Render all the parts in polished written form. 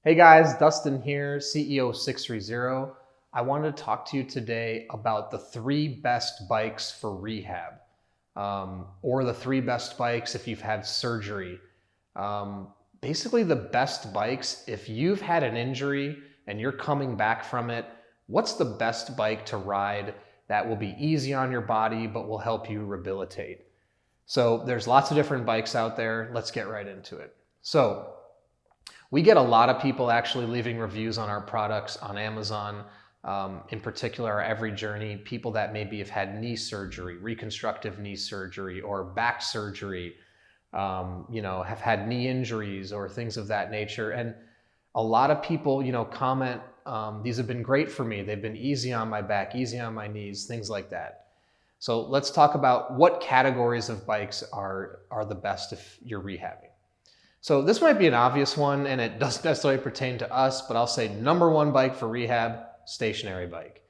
Hey guys, Dustin here, CEO of 630. I wanted to talk to you today about the 3 best bikes for rehab, or the 3 best bikes if you've had surgery. Um, Basically, the best bikes if you've had an injury and you're coming back from it. What's the best bike to ride that will be easy on your body but will help you rehabilitate? So there's lots of different bikes out there. Let's get right into it. So we get a lot of people actually leaving reviews on our products on Amazon, in particular our Every Journey, people that maybe have had knee surgery, reconstructive knee surgery, or back surgery, have had knee injuries or things of that nature. And a lot of people, comment, these have been great for me. They've been easy on my back, easy on my knees, things like that. So let's talk about what categories of bikes are the best if you're rehabbing. So this might be an obvious one and it doesn't necessarily pertain to us, but I'll say #1 bike for rehab, stationary bike.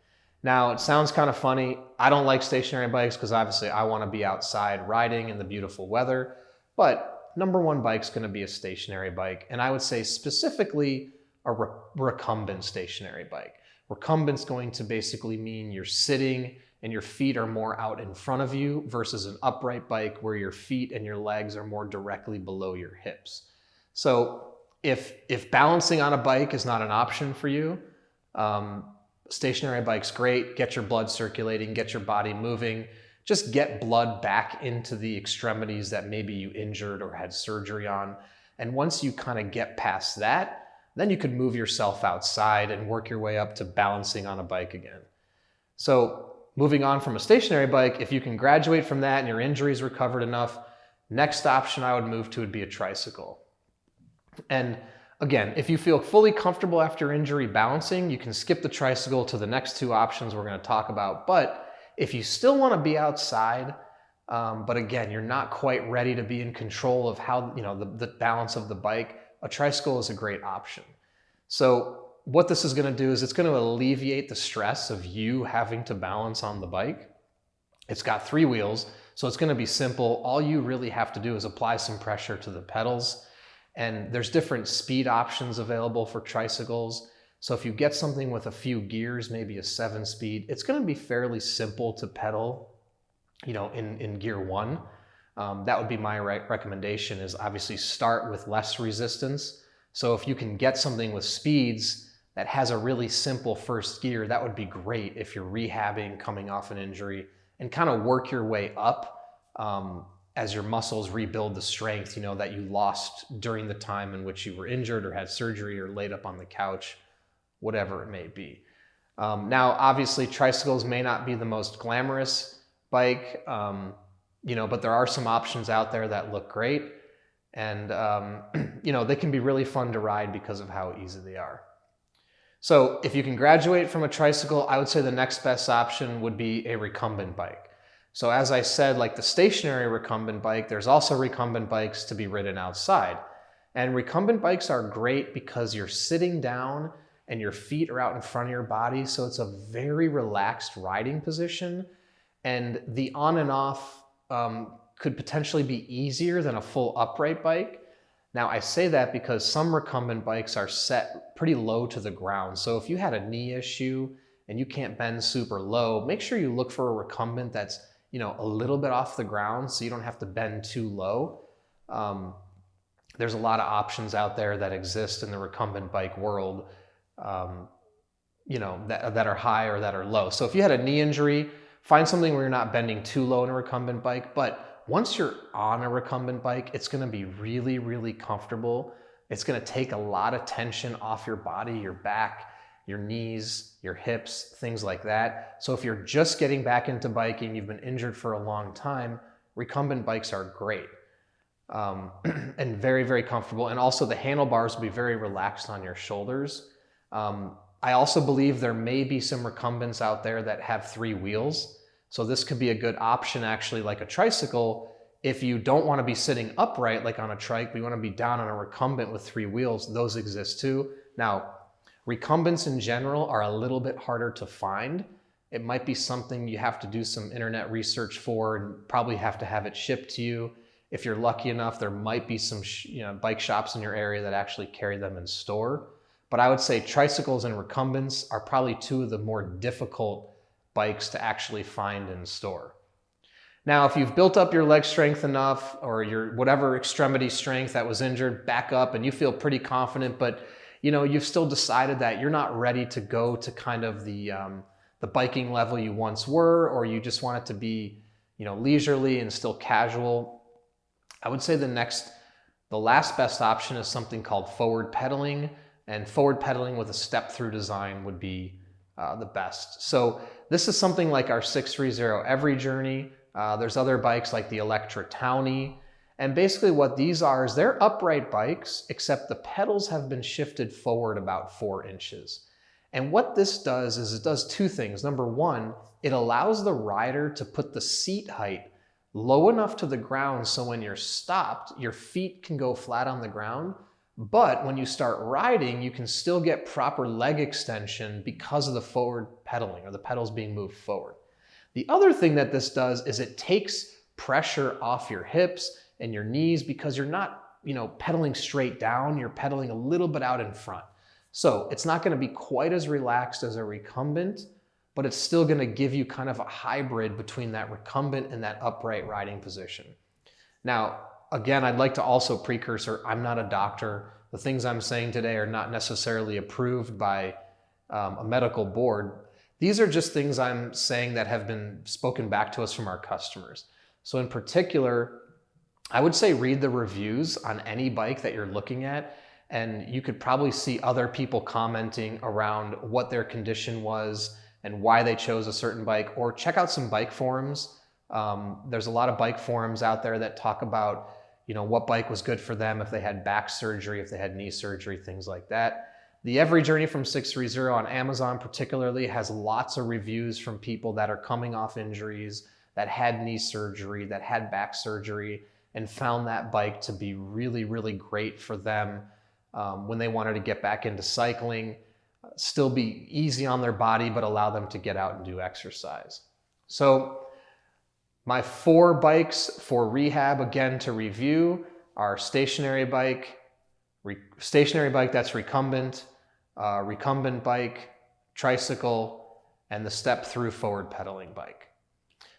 Now it sounds kind of funny. I don't like stationary bikes because obviously I want to be outside riding in the beautiful weather, but #1 bike is going to be a stationary bike. And I would say specifically a recumbent stationary bike. Recumbent's going to basically mean you're sitting and your feet are more out in front of you versus an upright bike where your feet and your legs are more directly below your hips. So if balancing on a bike is not an option for you, stationary bike's great. Get your blood circulating, get your body moving, just get blood back into the extremities that maybe you injured or had surgery on. And once you kind of get past that, then you could move yourself outside and work your way up to balancing on a bike again. So moving on from a stationary bike, if you can graduate from that and your injury's recovered enough, next option I would move to would be a tricycle. And again, if you feel fully comfortable after injury balancing, you can skip the tricycle to the next 2 options we're going to talk about. But if you still want to be outside, but again, you're not quite ready to be in control of how, the balance of the bike, a tricycle is a great option. So what this is going to do is it's going to alleviate the stress of you having to balance on the bike. It's got 3 wheels, so it's going to be simple. All you really have to do is apply some pressure to the pedals. And there's different speed options available for tricycles. So if you get something with a few gears, maybe a 7-speed, it's going to be fairly simple to pedal, in gear 1. That would be my recommendation, is obviously start with less resistance. So if you can get something with speeds that has a really simple first gear, that would be great if you're rehabbing, coming off an injury, and kind of work your way up as your muscles rebuild the strength, that you lost during the time in which you were injured or had surgery or laid up on the couch, whatever it may be. Now, obviously, tricycles may not be the most glamorous bike, but there are some options out there that look great. And, they can be really fun to ride because of how easy they are. So if you can graduate from a tricycle, I would say the next best option would be a recumbent bike. So as I said, like the stationary recumbent bike, there's also recumbent bikes to be ridden outside. And recumbent bikes are great because you're sitting down and your feet are out in front of your body. So it's a very relaxed riding position. And the on and off could potentially be easier than a full upright bike. Now I say that because some recumbent bikes are set pretty low to the ground. So if you had a knee issue and you can't bend super low, make sure you look for a recumbent that's, a little bit off the ground so you don't have to bend too low. There's a lot of options out there that exist in the recumbent bike world, that are high or that are low. So if you had a knee injury, find something where you're not bending too low in a recumbent bike. But once you're on a recumbent bike, it's going to be really, really comfortable. It's going to take a lot of tension off your body, your back, your knees, your hips, things like that. So if you're just getting back into biking, you've been injured for a long time, recumbent bikes are great, and very, very comfortable. And also the handlebars will be very relaxed on your shoulders. I also believe there may be some recumbents out there that have 3 wheels. So this could be a good option, actually, like a tricycle. If you don't want to be sitting upright like on a trike, but you want to be down on a recumbent with 3 wheels, those exist too. Now, recumbents in general are a little bit harder to find. It might be something you have to do some internet research for and probably have to have it shipped to you. If you're lucky enough, there might be some bike shops in your area that actually carry them in store. but I would say tricycles and recumbents are probably two of the more difficult bikes to actually find in store. Now, if you've built up your leg strength enough, or your whatever extremity strength that was injured back up, and you feel pretty confident, but you've still decided that you're not ready to go to kind of the biking level you once were, or you just want it to be leisurely and still casual, I would say the last best option is something called forward pedaling, and forward pedaling with a step-through design would be the best. So this is something like our 630 Every Journey. There's other bikes like the Electra Townie. And basically what these are is they're upright bikes, except the pedals have been shifted forward about 4 inches. And what this does is it does two things. Number one, it allows the rider to put the seat height low enough to the ground so when you're stopped, your feet can go flat on the ground. But when you start riding, you can still get proper leg extension because of the forward pedaling, or the pedals being moved forward. The other thing that this does is it takes pressure off your hips and your knees, because you're not, pedaling straight down, you're pedaling a little bit out in front. So it's not going to be quite as relaxed as a recumbent, but it's still going to give you kind of a hybrid between that recumbent and that upright riding position. Now, again, I'd like to also precursor, I'm not a doctor. The things I'm saying today are not necessarily approved by a medical board. These are just things I'm saying that have been spoken back to us from our customers. So in particular, I would say read the reviews on any bike that you're looking at, and you could probably see other people commenting around what their condition was and why they chose a certain bike, or check out some bike forums. There's a lot of bike forums out there that talk about what bike was good for them, if they had back surgery, if they had knee surgery, things like that. The Every Journey from 630 on Amazon particularly has lots of reviews from people that are coming off injuries, that had knee surgery, that had back surgery, and found that bike to be really, really great for them when they wanted to get back into cycling, still be easy on their body, but allow them to get out and do exercise. So my 4 bikes for rehab, again, to review, are stationary bike that's recumbent, recumbent bike, tricycle, and the step-through forward pedaling bike.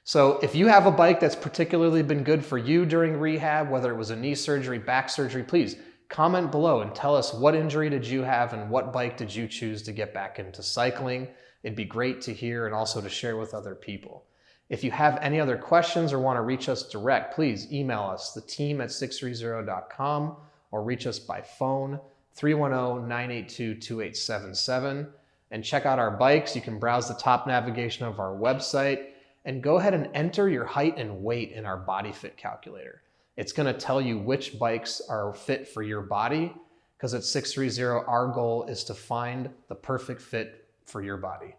So if you have a bike that's particularly been good for you during rehab, whether it was a knee surgery, back surgery, please comment below and tell us what injury did you have and what bike did you choose to get back into cycling. It'd be great to hear and also to share with other people. If you have any other questions or want to reach us direct, please email us, the team at sixthreezero.com, or reach us by phone, 310-982-2877. And check out our bikes. You can browse the top navigation of our website and go ahead and enter your height and weight in our body fit calculator. It's going to tell you which bikes are fit for your body, because at 630, our goal is to find the perfect fit for your body.